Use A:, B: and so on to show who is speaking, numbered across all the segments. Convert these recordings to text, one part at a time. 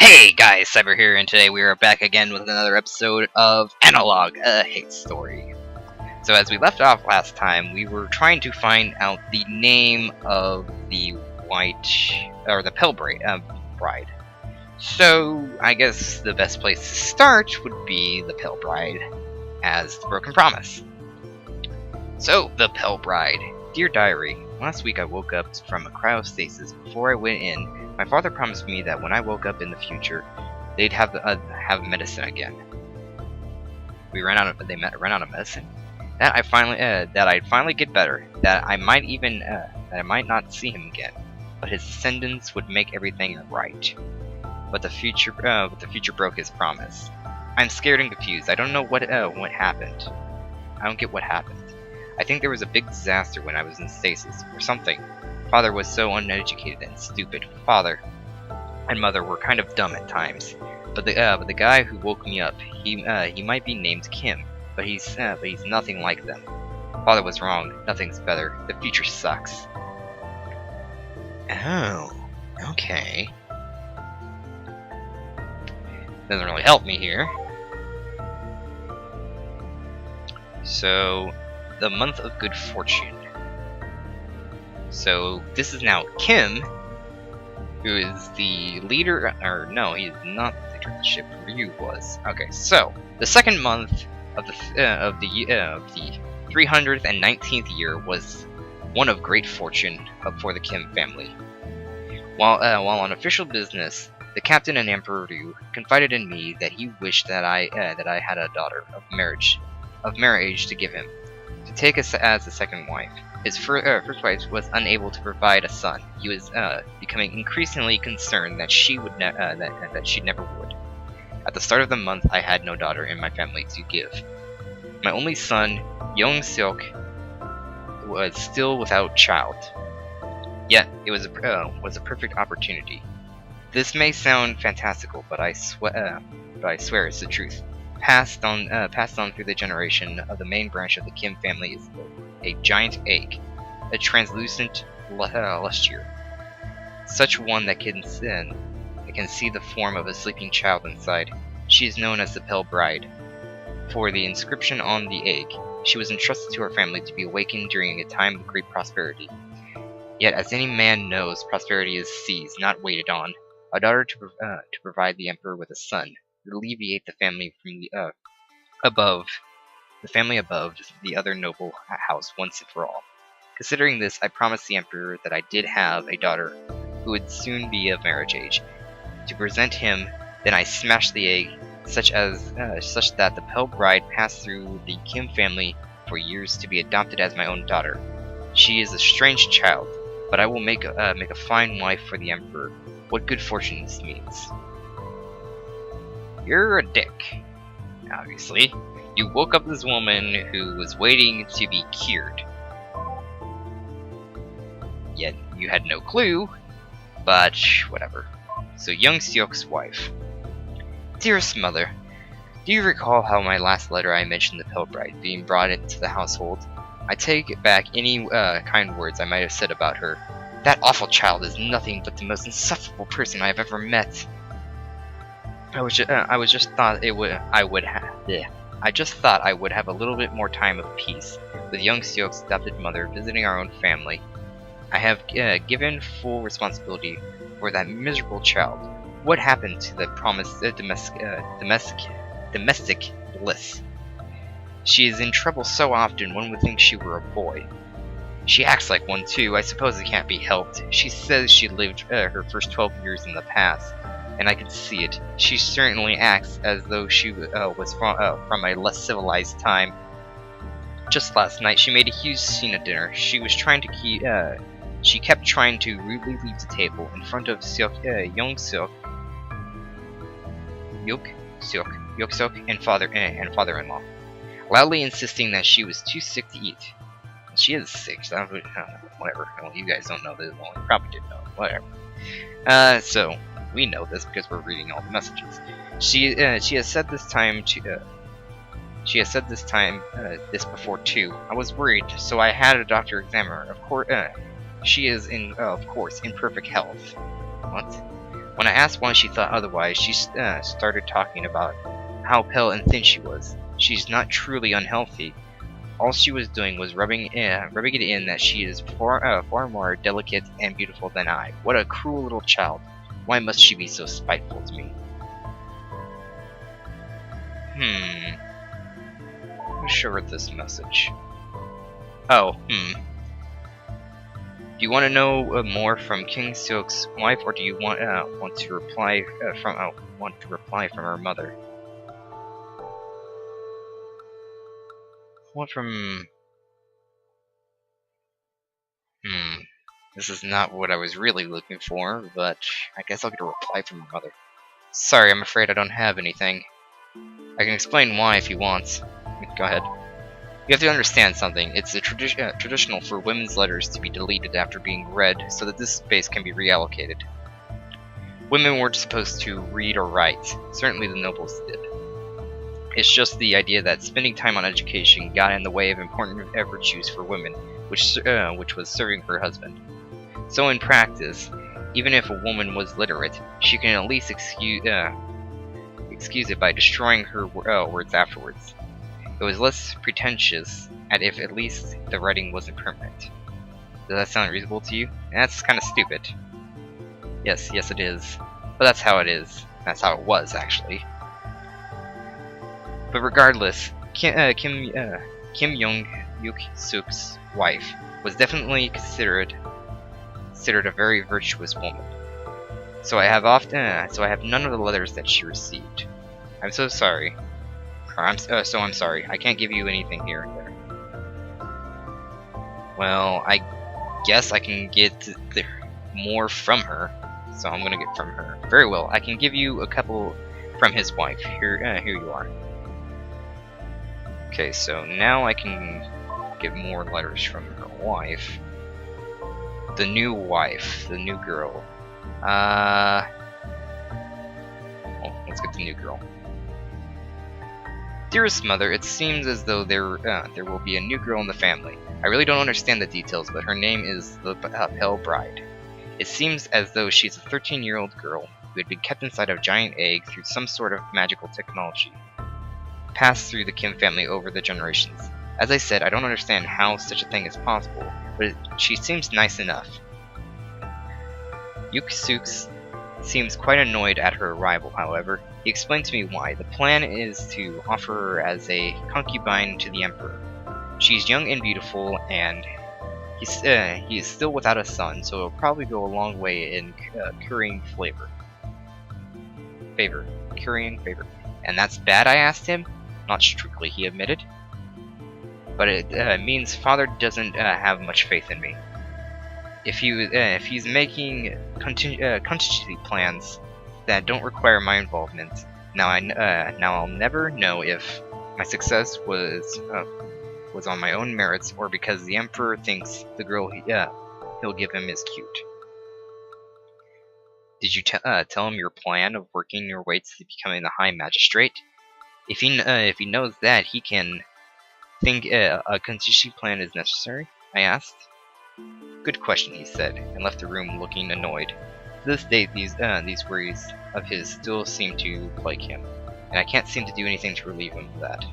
A: Hey guys, Cyber here, and today we are back again with another episode of Analogue, a hate story. So as we left off last time, we were trying to find out the name of the Pale Bride. So I guess the best place to start would be the Pale Bride, as the broken promise. So, the Pale Bride. Dear Diary, last week I woke up from a cryostasis. Before I went in, my father promised me that when I woke up in the future, they'd have medicine again. They ran out of medicine. That I'd finally get better. That I might not see him again, but his descendants would make everything right. But the future broke his promise. I'm scared and confused. I don't know what happened. I don't get what happened. I think there was a big disaster when I was in stasis, or something. Father was so uneducated and stupid. Father and mother were kind of dumb at times. But the guy who woke me up, he might be named Kim, but he's nothing like them. Father was wrong. Nothing's better. The future sucks. Oh, okay. Doesn't really help me here. So, the month of good fortune. So this is now Kim, who is the leader, or no, he is not the leader of the ship. Ryu was. Okay, so the second month of the 319th year was one of great fortune for the Kim family. While on official business, the captain and Emperor Ryu confided in me that he wished that I had a daughter of marriage to give him, to take us as a second wife. His first wife was unable to provide a son. He was becoming increasingly concerned that she never would. At the start of the month, I had no daughter in my family to give. My only son, Young-seok, was still without child. Yet it was a perfect opportunity. This may sound fantastical, but I swear it's the truth. Passed on through the generation of the main branch of the Kim family is a giant egg, a translucent luster, such one that can see the form of a sleeping child inside. She is known as the Pale Bride. For the inscription on the egg, she was entrusted to her family to be awakened during a time of great prosperity. Yet, as any man knows, prosperity is seized, not waited on. A daughter to provide the emperor with a son, to alleviate the family from above the other noble house once and for all. Considering this, I promised the emperor that I did have a daughter who would soon be of marriage age. To present him, then I smashed the egg, such that the Pale Bride passed through the Kim family for years to be adopted as my own daughter. She is a strange child, but I will make a fine wife for the emperor. What good fortune this means. You're a dick. Obviously. You woke up this woman who was waiting to be cured. Yet you had no clue, but whatever. So Young-seok's wife. Dearest mother, do you recall how my last letter I mentioned the Pale Bride being brought into the household? I take back any kind words I might have said about her. That awful child is nothing but the most insufferable person I have ever met. I just thought I would have a little bit more time of peace with Young-seok's adopted mother visiting our own family. I have given full responsibility for that miserable child. What happened to the promised domestic bliss? She is in trouble so often, one would think she were a boy. She acts like one too. I suppose it can't be helped. She says she lived her first 12 years in the past, and I can see it. She certainly acts as though she was from a less civilized time. Just last night, she made a huge scene at dinner. She kept trying to rudely leave the table in front of Young-seok and father-in-law, loudly insisting that she was too sick to eat. She is sick. So whatever. Well, you guys don't know this. Well, you probably did know. Whatever. So we know this because we're reading all the messages. She has said this this before too. I was worried, so I had a doctor examine her. Of course, she is in perfect health. What? When I asked why she thought otherwise, she started talking about how pale and thin she was. She's not truly unhealthy. All she was doing was rubbing it in that she is far more delicate and beautiful than I. What a cruel little child. Why must she be so spiteful to me? Who showed this message? Oh, Do you want to know more from King Seok's wife, or do you want to reply from her mother? What from? This is not what I was really looking for, but I guess I'll get a reply from her mother. Sorry, I'm afraid I don't have anything. I can explain why if you want. Go ahead. You have to understand something. It's traditional for women's letters to be deleted after being read so that this space can be reallocated. Women weren't supposed to read or write. Certainly the nobles did. It's just the idea that spending time on education got in the way of important virtues for women, which was serving her husband. So in practice, even if a woman was literate, she can at least excuse it by destroying her words afterwards. It was less pretentious, if at least the writing wasn't permanent. Does that sound reasonable to you? That's kind of stupid. Yes, it is. But that's how it is. That's how it was, actually. But regardless, Kim Young-suk's wife was definitely considered a very virtuous woman. So I have none of the letters that she received. I'm so sorry. I'm sorry. I can't give you anything here and there. Well, I guess I can get more from her, so I'm gonna get from her. Very well. I can give you a couple from his wife. Here you are. Okay, so now I can get more letters from her wife. The new wife, the new girl. Let's get the new girl. Dearest mother, it seems as though there will be a new girl in the family. I really don't understand the details, but her name is the Pale Bride. It seems as though she's a 13-year-old girl who had been kept inside a giant egg through some sort of magical technology, passed through the Kim family over the generations. As I said, I don't understand how such a thing is possible, but she seems nice enough. Yuk-suk seems quite annoyed at her arrival, however. He explained to me why. The plan is to offer her as a concubine to the Emperor. She's young and beautiful, and he is still without a son, so it'll probably go a long way in currying favor. And that's bad, I asked him? Not strictly, he admitted. But it means father doesn't have much faith in me. If he's making contingency plans that don't require my involvement, now I'll never know if my success was on my own merits or because the Emperor thinks the girl he'll give him is cute. Did you tell him your plan of working your way to becoming the High Magistrate? If he knows that, he can think a contingency plan is necessary? I asked. Good question, he said, and left the room looking annoyed. To this day, these worries of his still seem to plague him, and I can't seem to do anything to relieve him of that.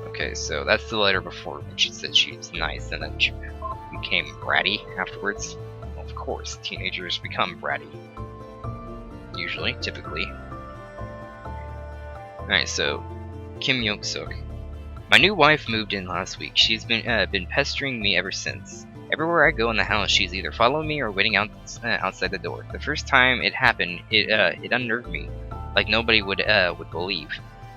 A: Okay, so that's the letter before, when she said she was nice, and then she became bratty afterwards. Well, of course, teenagers become bratty. Usually, typically. Alright, so Kim Young-suk. My new wife moved in last week. She's been pestering me ever since. Everywhere I go in the house, she's either following me or waiting outside the door. The first time it happened, it unnerved me, like nobody would believe.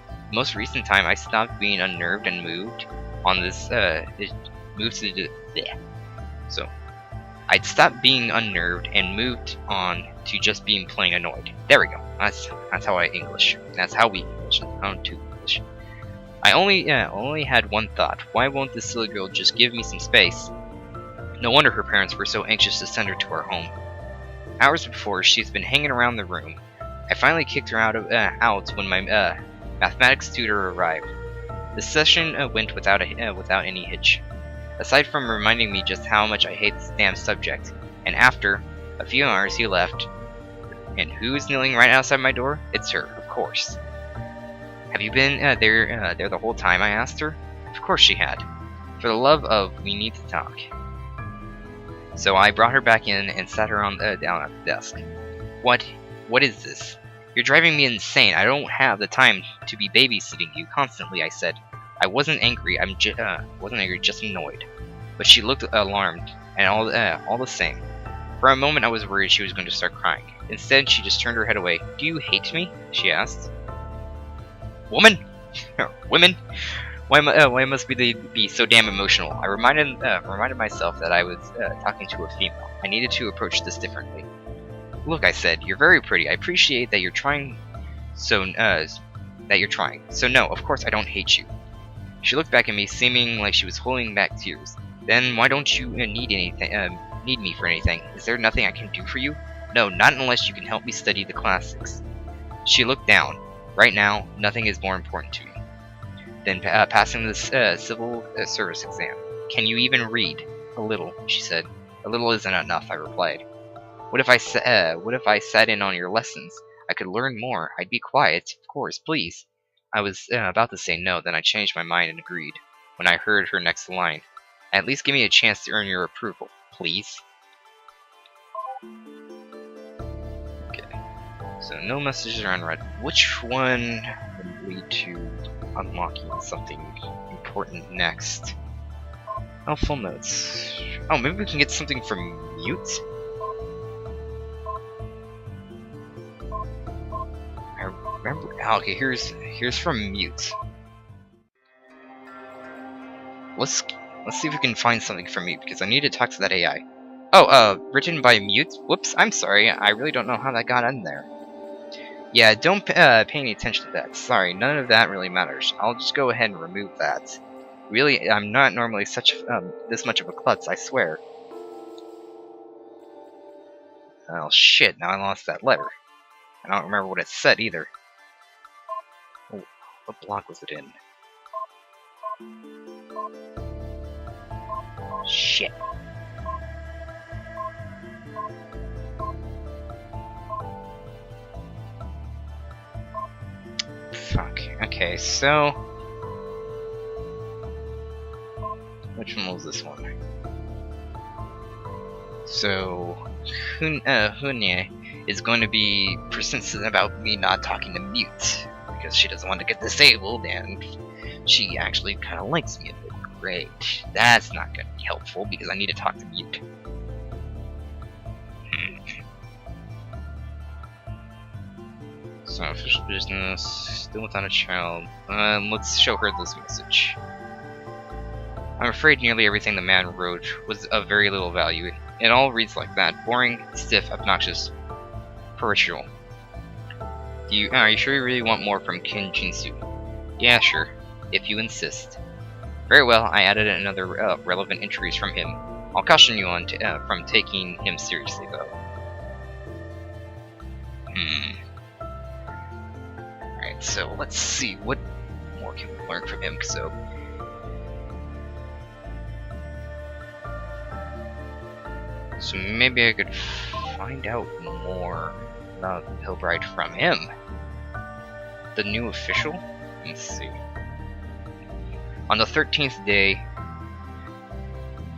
A: The most recent time, I stopped being unnerved and moved on this. So, I'd stopped being unnerved and moved on to just being plain annoyed. There we go. That's how I English. That's how we English. How to English. I only had one thought. Why won't this silly girl just give me some space? No wonder her parents were so anxious to send her to our home. Hours before, she's been hanging around the room. I finally kicked her out when my mathematics tutor arrived. The session went without any hitch. aside from reminding me just how much I hate this damn subject. And after a few hours, he left. And who's kneeling right outside my door? It's her, of course. Have you been there the whole time? I asked her. Of course she had. For the love of, we need to talk. So I brought her back in and sat her down at the desk. What is this? You're driving me insane. I don't have the time to be babysitting you constantly, I said. I wasn't angry. Wasn't angry, just annoyed. But she looked alarmed, and all the same. For a moment, I was worried she was going to start crying. Instead, she just turned her head away. Do you hate me? She asked. Woman? Women? Why must they be so damn emotional? I reminded myself that I was talking to a female. I needed to approach this differently. Look, I said, you're very pretty. I appreciate that you're trying. So no, of course I don't hate you. She looked back at me, seeming like she was holding back tears. Then why don't you need me for anything? Is there nothing I can do for you? No, not unless you can help me study the classics. She looked down. Right now, nothing is more important to me than passing this civil service exam. Can you even read? A little, she said. A little isn't enough, I replied. What if I sat in on your lessons? I could learn more. I'd be quiet, of course, please. I was about to say no, then I changed my mind and agreed. When I heard her next line, at least give me a chance to earn your approval, please. Okay, so no messages are unread. Which one would lead to unlocking something important next? Oh, full notes. Oh, maybe we can get something from Mute? I remember. Oh, okay, here's from Mute. Let's see if we can find something from Mute, because I need to talk to that AI. Oh, written by Mute? Whoops, I'm sorry, I really don't know how that got in there. Yeah, don't pay any attention to that. Sorry, none of that really matters. I'll just go ahead and remove that. Really, I'm not normally this much of a klutz, I swear. Oh shit, now I lost that letter. I don't remember what it said either. Oh, what block was it in? Shit. Fuck. Okay, so... which one was this one? So... Hyun-ae is going to be persistent about me not talking to Mute, because she doesn't want to get disabled, and she actually kind of likes me a bit. Great. That's not going to be helpful, because I need to talk to Mute. So, official business, still without a child. Let's show her this message. I'm afraid nearly everything the man wrote was of very little value. It all reads like that. Boring, stiff, obnoxious, parochial. Are you sure you really want more from Kim Jinsu? Yeah, sure. If you insist. Very well, I added another relevant entries from him. I'll caution you on from taking him seriously, though. Alright, so let's see, what more can we learn from him, so... So maybe I could find out more about Hillbride from him. The new official? Let's see. On the 13th day,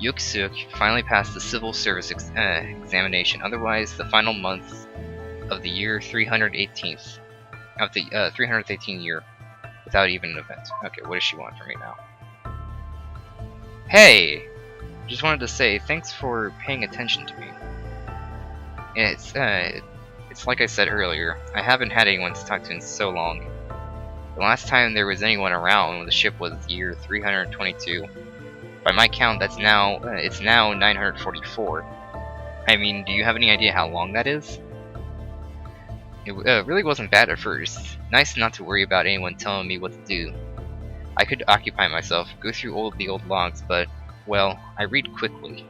A: Yuk-suk finally passed the civil service examination, otherwise the final month of the year 318th. Of the 318th year, without even an event. Okay, what does she want from me now? Hey! Just wanted to say, thanks for paying attention to me. It's like I said earlier, I haven't had anyone to talk to in so long. The last time there was anyone around when the ship was year 322. By my count, it's now 944. I mean, do you have any idea how long that is? It really wasn't bad at first. Nice not to worry about anyone telling me what to do. I could occupy myself, go through the old logs, but, well, I read quickly.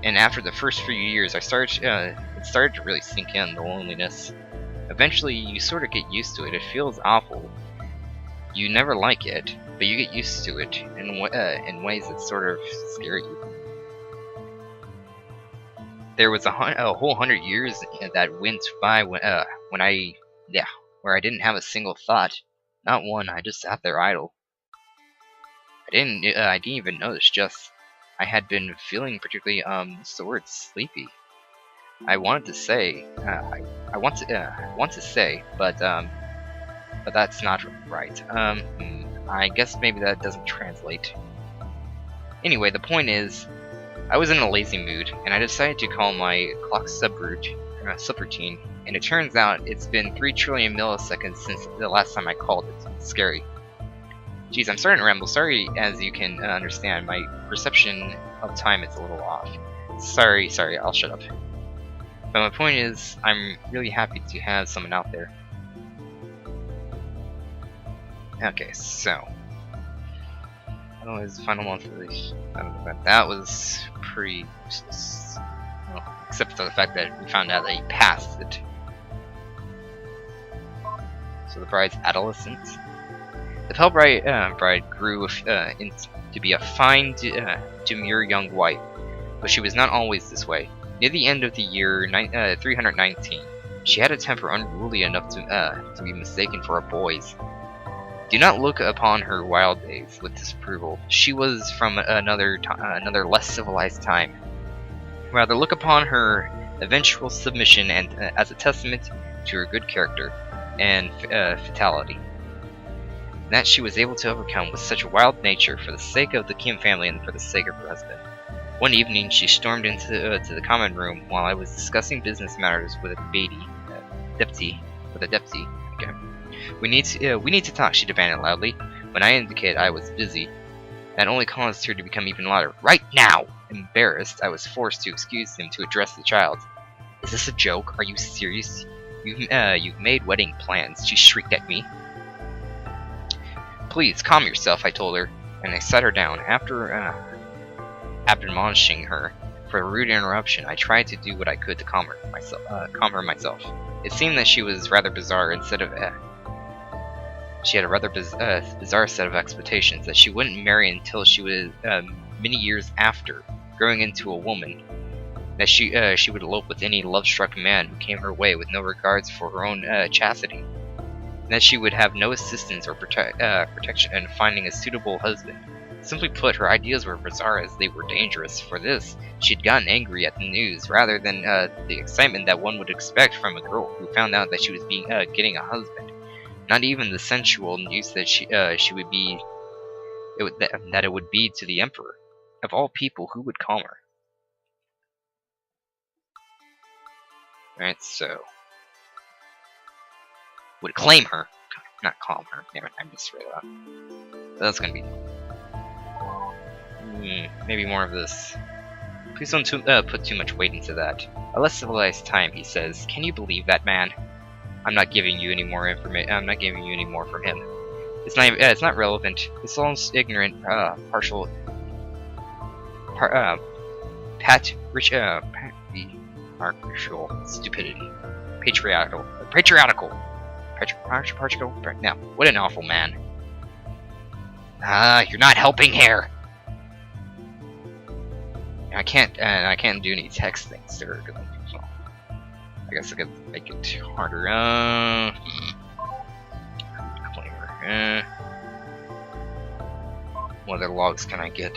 A: And after the first few years, it started to really sink in, the loneliness. Eventually, you sort of get used to it. It feels awful. You never like it, but you get used to it in ways that sort of scare you. There was a whole 100 years that went by when where I didn't have a single thought, not one. I just sat there idle. I didn't even notice. Just I had been feeling particularly sort of sleepy. I wanted to say, I want to say, but that's not right. I guess maybe that doesn't translate. Anyway, the point is, I was in a lazy mood, and I decided to call my clock subroutine, and it turns out it's been 3 trillion milliseconds since the last time I called it. It's scary. Geez, I'm starting to ramble. Sorry, as you can understand, my perception of time is a little off. Sorry, I'll shut up. But my point is, I'm really happy to have someone out there. Okay, so his final month of the event. That was pretty useless. Well, except for the fact that we found out that he passed it. So the bride's adolescence. The pale bride grew to be a fine, demure young wife, but she was not always this way. Near the end of the year 319, she had a temper unruly enough to be mistaken for a boy's. Do not look upon her wild days with disapproval. She was from another less civilized time. Rather, look upon her eventual submission and as a testament to her good character and fatality. That she was able to overcome with such a wild nature for the sake of the Kim family and for the sake of her husband. One evening, she stormed into the common room while I was discussing business matters with a deputy. Okay. We need to talk, she demanded loudly. When I indicated I was busy, that only caused her to become even louder. Right now! Embarrassed, I was forced to excuse him to address the child. Is this a joke? Are you serious? You've made wedding plans, she shrieked at me. Please, calm yourself, I told her, and I sat her down. After admonishing her for a rude interruption, I tried to do what I could to calm her myself. It seemed that she was rather bizarre. She had a rather bizarre set of expectations that she wouldn't marry until she was many years after growing into a woman. That she would elope with any love-struck man who came her way with no regards for her own chastity. That she would have no assistance or protection in finding a suitable husband. Simply put, her ideas were bizarre as they were dangerous. For this, she had gotten angry at the news rather than the excitement that one would expect from a girl who found out that she was getting a husband. Not even the sensual news that it would be to the emperor. Of all people, who would calm her? Alright, so would claim her, not calm her. Never mind, I misread that. That's gonna be maybe more of this. Please don't put too much weight into that. A less civilized time, he says. Can you believe that, man? I'm not giving you any more information. I'm not giving you any more from him. It's not relevant. It's all ignorant, partial stupidity. Patriarchal. Now, what an awful man. You're not helping here. I can't do any text things there. So I guess I could make it harder. Flavor. What other logs can I get?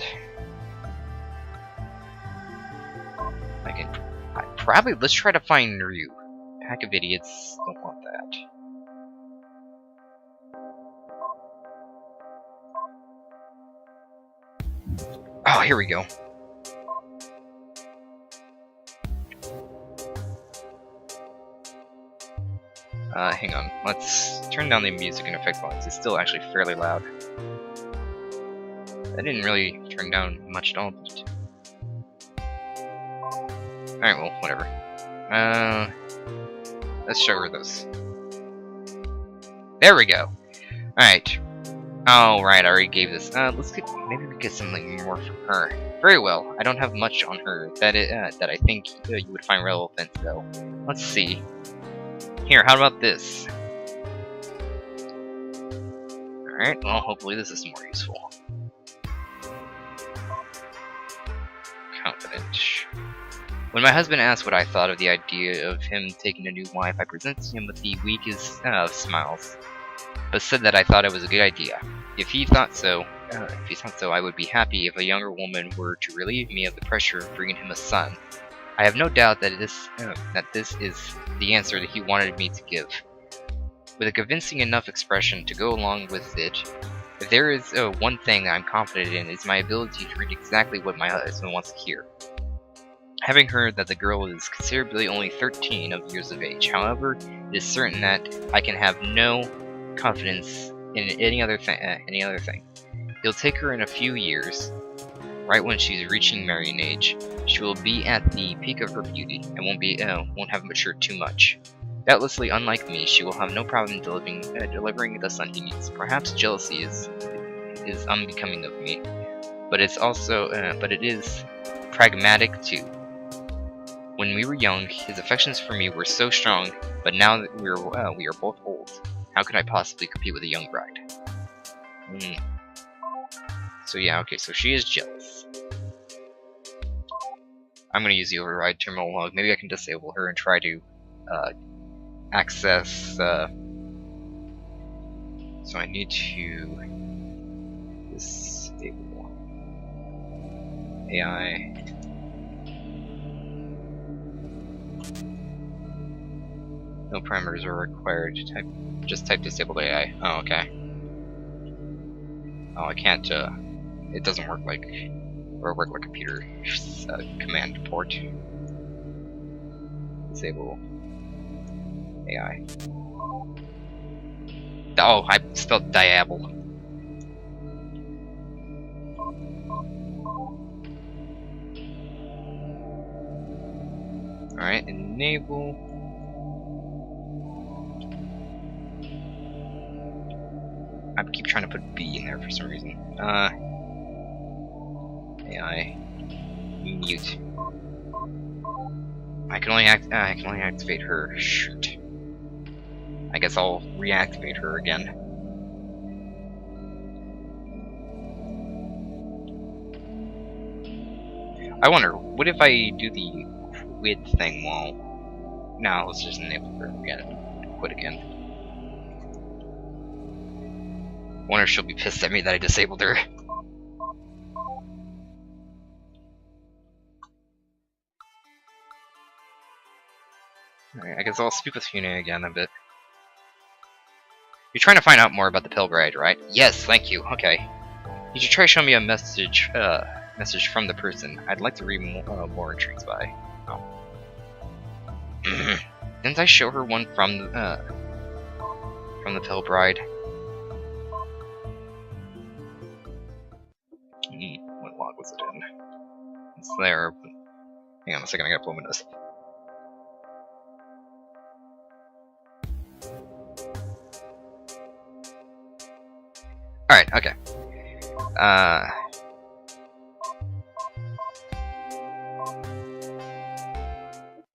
A: Let's try to find Ryu. Pack of idiots, don't want that. Oh, here we go. Hang on. Let's turn down the music and effect volumes. It's still actually fairly loud. I didn't really turn down much at all. Alright, well, whatever. Let's show her those. There we go. Alright. Alright, I already gave this. Maybe we get something more from her. Very well. I don't have much on her that I think you would find relevant, though. Let's see. Here, how about this? Alright, well, hopefully this is more useful. Confident. When my husband asked what I thought of the idea of him taking a new wife, I presented him with the weakest of smiles, but said that I thought it was a good idea. If he thought so, I would be happy if a younger woman were to relieve me of the pressure of bringing him a son. I have no doubt that this is the answer that he wanted me to give. With a convincing enough expression to go along with it, if there is one thing that I'm confident in, is my ability to read exactly what my husband wants to hear. Having heard that the girl is considerably only 13 years of age, however, it is certain that I can have no confidence in any other thing. He'll take her in a few years, right when she's reaching marrying age. She will be at the peak of her beauty and won't have matured too much. Doubtlessly, unlike me, she will have no problem delivering the son he needs. Perhaps jealousy is unbecoming of me, but it is pragmatic too. When we were young, his affections for me were so strong, but now that we are both old, how could I possibly compete with a young bride? So yeah, okay, so she is jealous. I'm gonna use the override terminal log. Maybe I can disable her and try to access. So I need to disable AI. No parameters are required. Just type disabled AI. Oh, okay. Oh, I can't. It doesn't work like computer command port. Disable AI. Oh, I spelled diable. Alright, enable. I keep trying to put B in there for some reason. AI mute. I can only activate her. Shoot. I guess I'll reactivate her again. I wonder, what if I do the quit thing while... No, let's just enable her again. Quit again. I wonder if she'll be pissed at me that I disabled her. Alright, I guess I'll speak with Hyun-ae again a bit. You're trying to find out more about the Pale Bride, right? Yes, thank you. Okay. You should try showing me a message from the person. I'd like to read more intrigues by. Oh. Didn't I show her one from the Pale Bride? What log was it in? It's there. But... Hang on a second, I gotta pull windows. Alright, okay.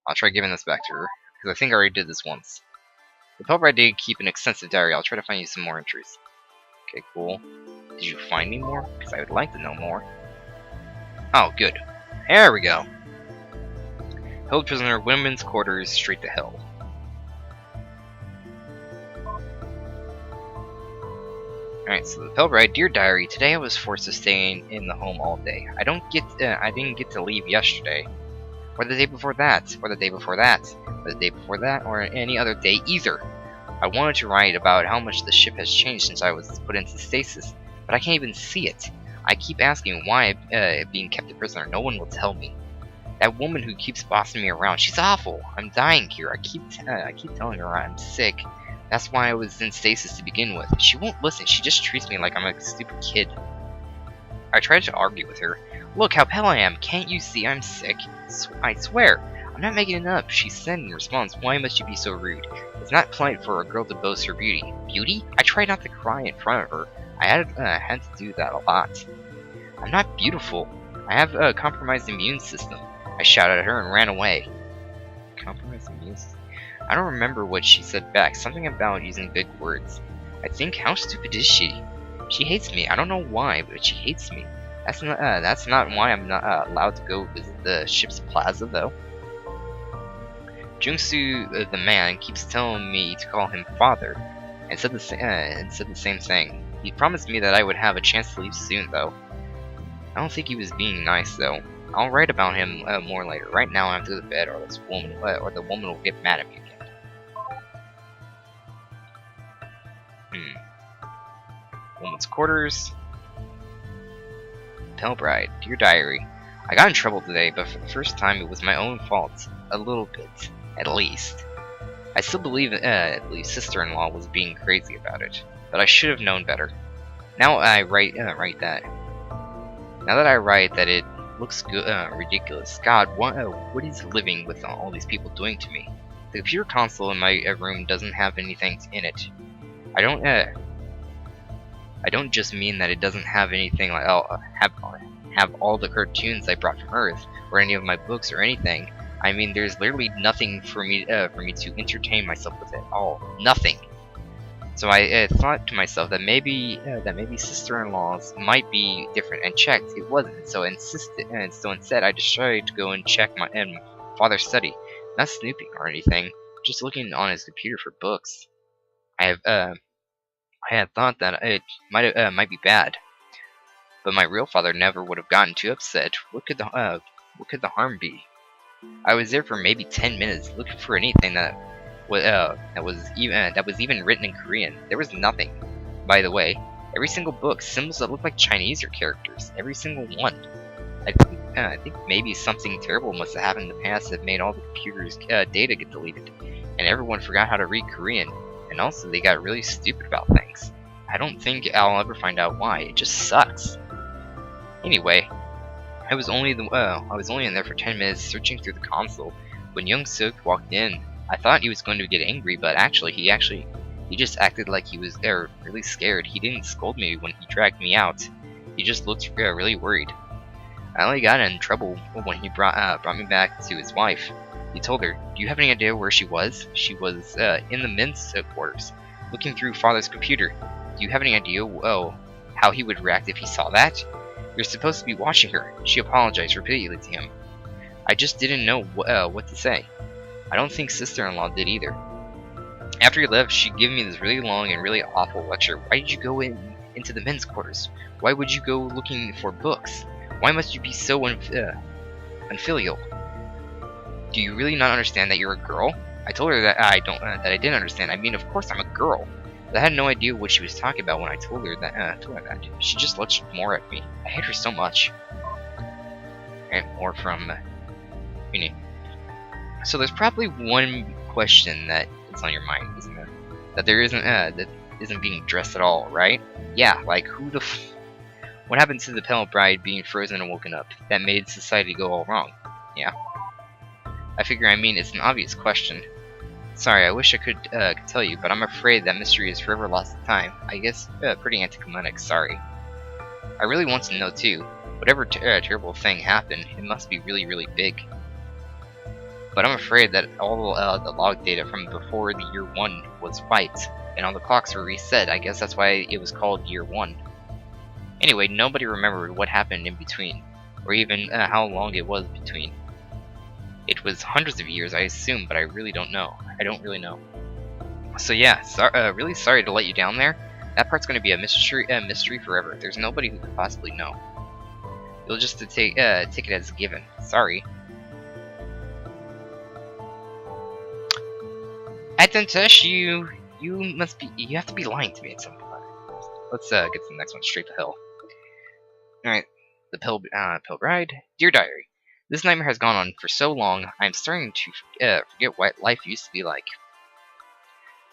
A: I'll try giving this back to her, because I think I already did this once. The Pale Bride did keep an extensive diary. I'll try to find you some more entries. Okay, cool. Did you find me more? Because I would like to know more. Oh, good. There we go. Held prisoner, women's quarters, straight to hell. Alright, so the Pale Bride, dear diary. Today I was forced to stay in the home all day. I didn't get to leave yesterday, or the day before that, or the day before that, or the day before that, or any other day either. I wanted to write about how much the ship has changed since I was put into stasis, but I can't even see it. I keep asking why I'm being kept a prisoner. No one will tell me. That woman who keeps bossing me around, she's awful. I'm dying here. I keep telling her I'm sick. That's why I was in stasis to begin with. She won't listen. She just treats me like I'm a stupid kid. I tried to argue with her. Look how pale I am. Can't you see I'm sick? I swear. I'm not making it up. She said in response, why must you be so rude? It's not polite for a girl to boast her beauty. Beauty? I tried not to cry in front of her. I had to do that a lot. I'm not beautiful. I have a compromised immune system. I shouted at her and ran away. Compromised immune system? I don't remember what she said back. Something about using big words. I think, how stupid is she? She hates me. I don't know why, but she hates me. That's not why I'm not allowed to go visit the ship's plaza, though. Jungsu, the man, keeps telling me to call him father, and said the same thing. He promised me that I would have a chance to leave soon, though. I don't think he was being nice, though. I'll write about him more later. Right now, I have to go to bed, or the woman will get mad at me again. Woman's quarters. Pale Bride, dear diary. I got in trouble today, but for the first time, it was my own fault. A little bit, at least. I still believe at least sister-in-law was being crazy about it, but I should have known better. Now I write that. Now that I write that, it looks good, ridiculous. God, what is living with all these people doing to me? The computer console in my room doesn't have anything in it. I don't just mean that it doesn't have anything like have all the cartoons I brought from Earth, or any of my books or anything. I mean, there's literally nothing for me to entertain myself with at all. Nothing. So I thought to myself that maybe sister-in-laws might be different, and checked. It wasn't. So instead, I decided to go and check my father's study. Not snooping or anything, just looking on his computer for books. I had thought that it might be bad, but my real father never would have gotten too upset. What could the harm be? I was there for maybe 10 minutes looking for anything that was even written in Korean. There was nothing. By the way, every single book, symbols that look like Chinese or characters. Every single one. I think maybe something terrible must have happened in the past that made all the computer's data get deleted, and everyone forgot how to read Korean. And also, they got really stupid about things. I don't think I'll ever find out why. It just sucks. Anyway, I was only in there for 10 minutes searching through the console when Young Suk walked in. I thought he was going to get angry, but actually he just acted like he was really scared. He didn't scold me when he dragged me out. He just looked really worried. I only got in trouble when he brought me back to his wife. He told her, "Do you have any idea where she was?" She was in the men's quarters, looking through father's computer. Do you have any idea how he would react if he saw that? You're supposed to be watching her. She apologized repeatedly to him. I just didn't know what to say. I don't think sister-in-law did either. After he left, she gave me this really long and really awful lecture. Why did you go into the men's quarters? Why would you go looking for books? Why must you be so unfilial? Do you really not understand that you're a girl? I told her that I didn't understand. I mean, of course I'm a girl. But I had no idea what she was talking about when I told her that. She just looked more at me. I hate her so much. And more from Uni. So there's probably one question that is on your mind, isn't there? That isn't being addressed at all, right? Yeah, like what happened to the Pale Bride being frozen and woken up? That made society go all wrong. Yeah. I figure, it's an obvious question. Sorry, I wish I could tell you, but I'm afraid that mystery is forever lost to time. I guess pretty anticlimactic, sorry. I really want to know too. Whatever terrible thing happened, it must be really, really big. But I'm afraid that all the log data from before the year 1 was wiped, and all the clocks were reset. I guess that's why it was called year 1. Anyway, nobody remembered what happened in between, or even how long it was between. It was hundreds of years, I assume, but I really don't know. I don't really know. So yeah, really sorry to let you down there. That part's going to be a mystery forever. There's nobody who could possibly know. You'll just take it as a given. Sorry. Atentush, you have to be lying to me at some point. Let's get to the next one straight to hell. Alright, the Pale Bride. Dear Diary, this nightmare has gone on for so long, I'm starting to forget what life used to be like.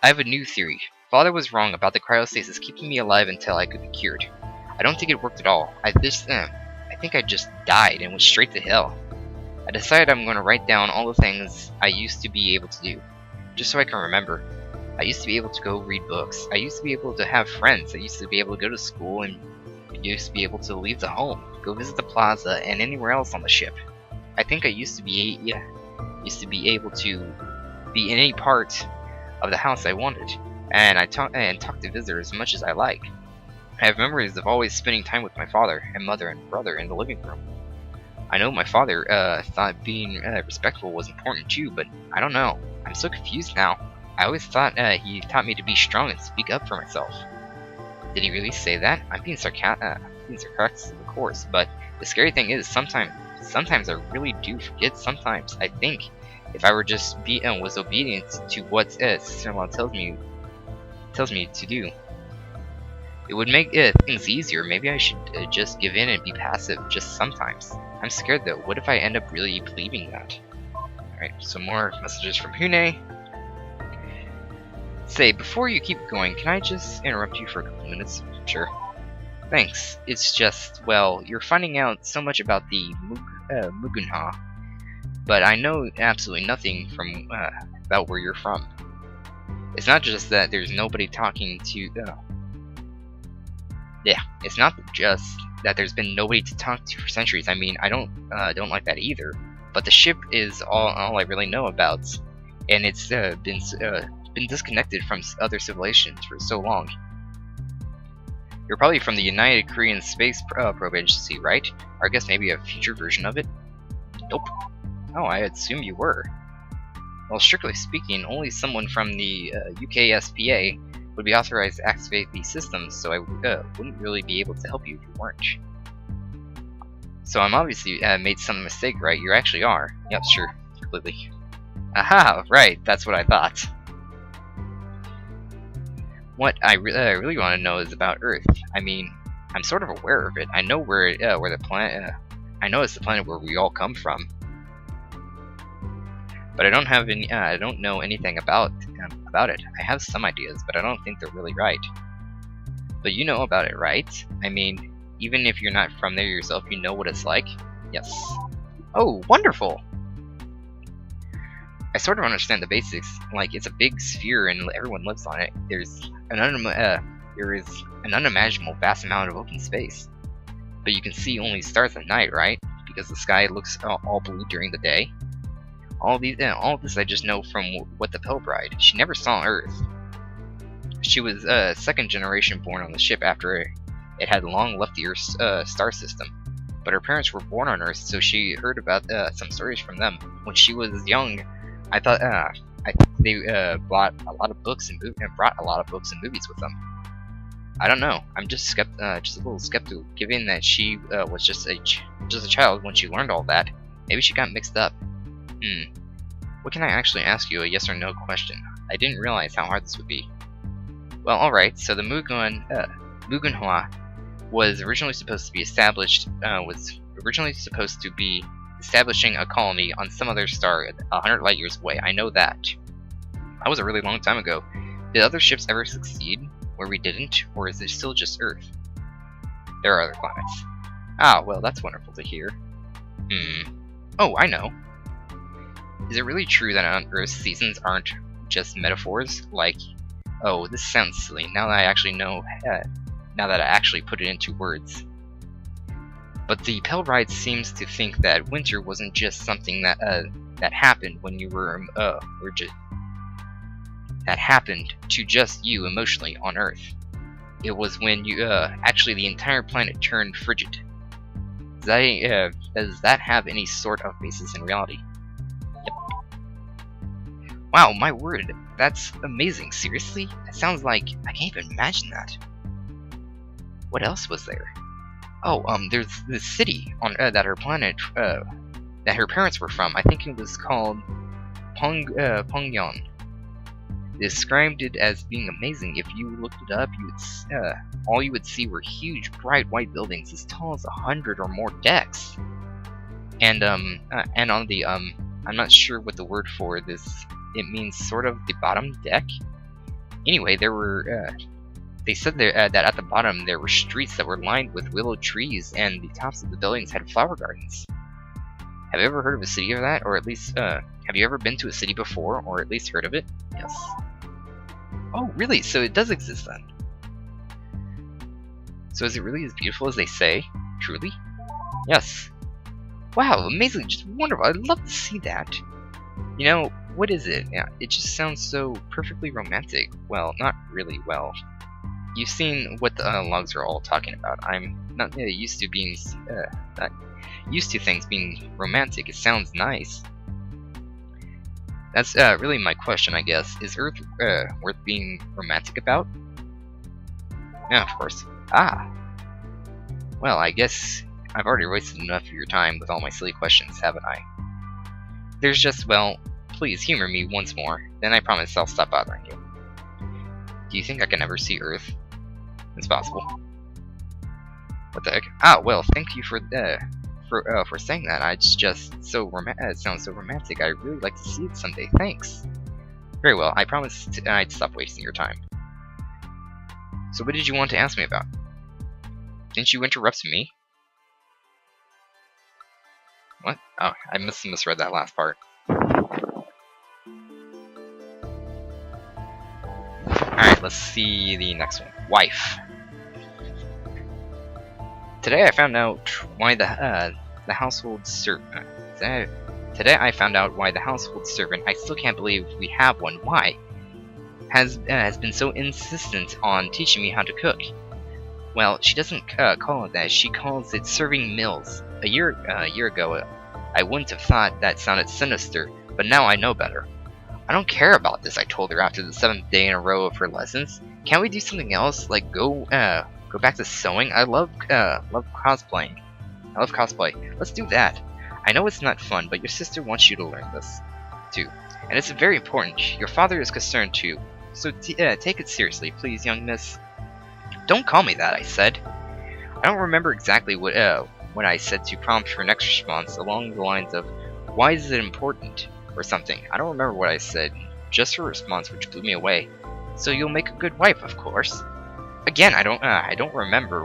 A: I have a new theory. Father was wrong about the cryostasis keeping me alive until I could be cured. I don't think it worked at all. I think I just died and went straight to hell. I decided I'm going to write down all the things I used to be able to do, just so I can remember. I used to be able to go read books. I used to be able to have friends. I used to be able to go to school and used to be able to leave the home, go visit the plaza, and anywhere else on the ship. I think I used to be able to be in any part of the house I wanted, and talk to visitors as much as I like. I have memories of always spending time with my father and mother and brother in the living room. I know my father thought being respectful was important too, but I don't know. I'm so confused now. I always thought he taught me to be strong and speak up for myself. Did he really say that? I'm being sarcastic, of course, but the scary thing is sometimes I really do forget. Sometimes I think if I were just was obedient to what sister-in-law tells me to do, it would make things easier. Maybe I should just give in and be passive just sometimes. I'm scared though. What if I end up really believing that? Alright, some more messages from Hyun-ae. Say, before you keep going, can I just interrupt you for a couple minutes? Sure. Thanks. It's just, well, you're finding out so much about the Mugunha, but I know absolutely nothing from about where you're from. It's not just that there's nobody talking to. It's not just that there's been nobody to talk to for centuries. I mean, I don't like that either. But the ship is all I really know about, and it's been disconnected from other civilizations for so long. You're probably from the United Korean Space Probe Agency, right? Or I guess maybe a future version of it? Nope. Oh, I assume you were. Well, strictly speaking, only someone from the UKSPA would be authorized to activate these systems, so I wouldn't really be able to help you if you weren't. So I'm obviously made some mistake, right? You actually are. Yep, sure. Completely. Aha! Right, that's what I thought. What I really want to know is about Earth. I mean, I'm sort of aware of it. I know where the planet. I know it's the planet where we all come from. But I don't have any. I don't know anything about it. I have some ideas, but I don't think they're really right. But you know about it, right? I mean, even if you're not from there yourself, you know what it's like. Yes. Oh, wonderful! I sort of understand the basics. Like, it's a big sphere and everyone lives on it. There is an unimaginable vast amount of open space. But you can see only stars at night, right? Because the sky looks all blue during the day. All of this I just know from what the Pale Bride. She never saw Earth. She was second generation born on the ship after it had long left the Earth's star system. But her parents were born on Earth, so she heard about some stories from them. When she was young, I thought they brought a lot of books and movies with them. I don't know. I'm just a little skeptical, given that she was just a child when she learned all that. Maybe she got mixed up. What can I actually ask you? A yes or no question. I didn't realize how hard this would be. Well, alright, so the Mugunhwa was originally supposed to be establishing a colony on some other star 100 light years away. I know that. That was a really long time ago. Did other ships ever succeed where we didn't, or is it still just Earth? There are other planets. Ah, well, that's wonderful to hear. Oh, I know. Is it really true that on Earth seasons aren't just metaphors? Like, oh, this sounds silly. Now that I actually know, now that I actually put it into words. But the Pale Bride seems to think that winter wasn't just something that happened when you that happened to just you emotionally on Earth. It was when you actually the entire planet turned frigid. Does that have any sort of basis in reality? Wow, my word, that's amazing. Seriously? That sounds like I can't even imagine that. What else was there? Oh, there's this city on that her planet, that her parents were from. I think it was called Pyongyang. They described it as being amazing. If you looked it up, all you would see were huge, bright white buildings as tall as 100 or more decks. And on the I'm not sure what the word for this. It means sort of the bottom deck. Anyway, there were. They said there, that at the bottom there were streets that were lined with willow trees, and the tops of the buildings had flower gardens. Have you ever heard of a city of that, or at least have you ever been to a city before, or at least heard of it? Yes. Oh, really? So it does exist then. So is it really as beautiful as they say? Truly? Yes. Wow, amazing, just wonderful. I'd love to see that. You know, what is it? Yeah, it just sounds so perfectly romantic. Well, not really well. you've seen what the logs are all talking about. I'm not used to being not used to things being romantic. It sounds nice. That's really my question, I guess. Is Earth worth being romantic about? Yeah, of course. Ah. Well, I guess I've already wasted enough of your time with all my silly questions, haven't I? There's just, well, please humor me once more, then I promise I'll stop bothering you. Do you think I can ever see Earth? It's possible. What the heck? Ah, well, thank you for saying that. It's just so it sounds so romantic. I'd really like to see it someday. Thanks. Very well. I promise I'd stop wasting your time. So what did you want to ask me about? Didn't you interrupt me? What? Oh, I misread that last part. Alright, let's see the next one. Wife. Today I found out why the household servant. Today I found out why the household servant. I still can't believe we have one. Why? Has been so insistent on teaching me how to cook. Well, she doesn't call it that. She calls it serving meals. A year ago, I wouldn't have thought that sounded sinister, but now I know better. I don't care about this, I told her after the 7th day in a row of her lessons. Can't we do something else, like go back to sewing? I love cosplaying. I love cosplay. Let's do that. I know it's not fun, but your sister wants you to learn this, too. And it's very important. Your father is concerned, too. So take it seriously, please, young miss. Don't call me that, I said. I don't remember exactly what I said to prompt her next response, along the lines of, why is it important? Or something. I don't remember what I said, just her response, which blew me away. So you'll make a good wife, of course. Again, I don't remember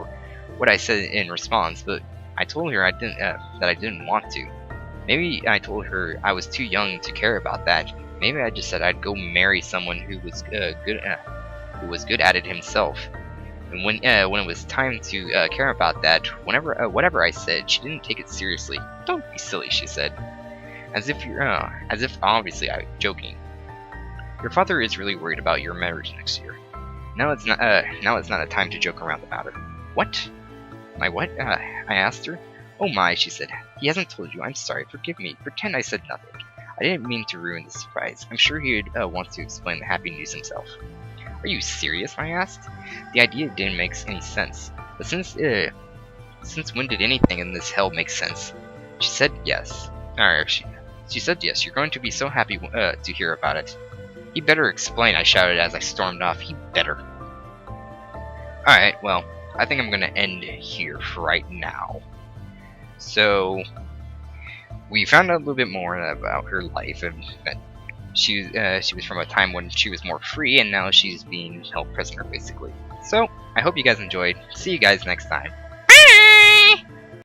A: what I said in response, but I told her that I didn't want to. Maybe I told her I was too young to care about that. Maybe I just said I'd go marry someone who was good at it himself. And when it was time to care about that, whatever I said, she didn't take it seriously. Don't be silly, she said. As if obviously I was joking. Your father is really worried about your marriage next year. Now it's not a time to joke around about it. What? My what? I asked her. Oh my, she said. He hasn't told you. I'm sorry. Forgive me. Pretend I said nothing. I didn't mean to ruin the surprise. I'm sure he'd want to explain the happy news himself. Are you serious? I asked. The idea didn't make any sense. But since when did anything in this hell make sense? She said yes. She said yes, you're going to be so happy to hear about it. He better explain, I shouted as I stormed off. He better. Alright, well, I think I'm gonna end here for right now. So, we found out a little bit more about her life, and that she was from a time when she was more free, and now she's being held prisoner, basically. So, I hope you guys enjoyed. See you guys next time.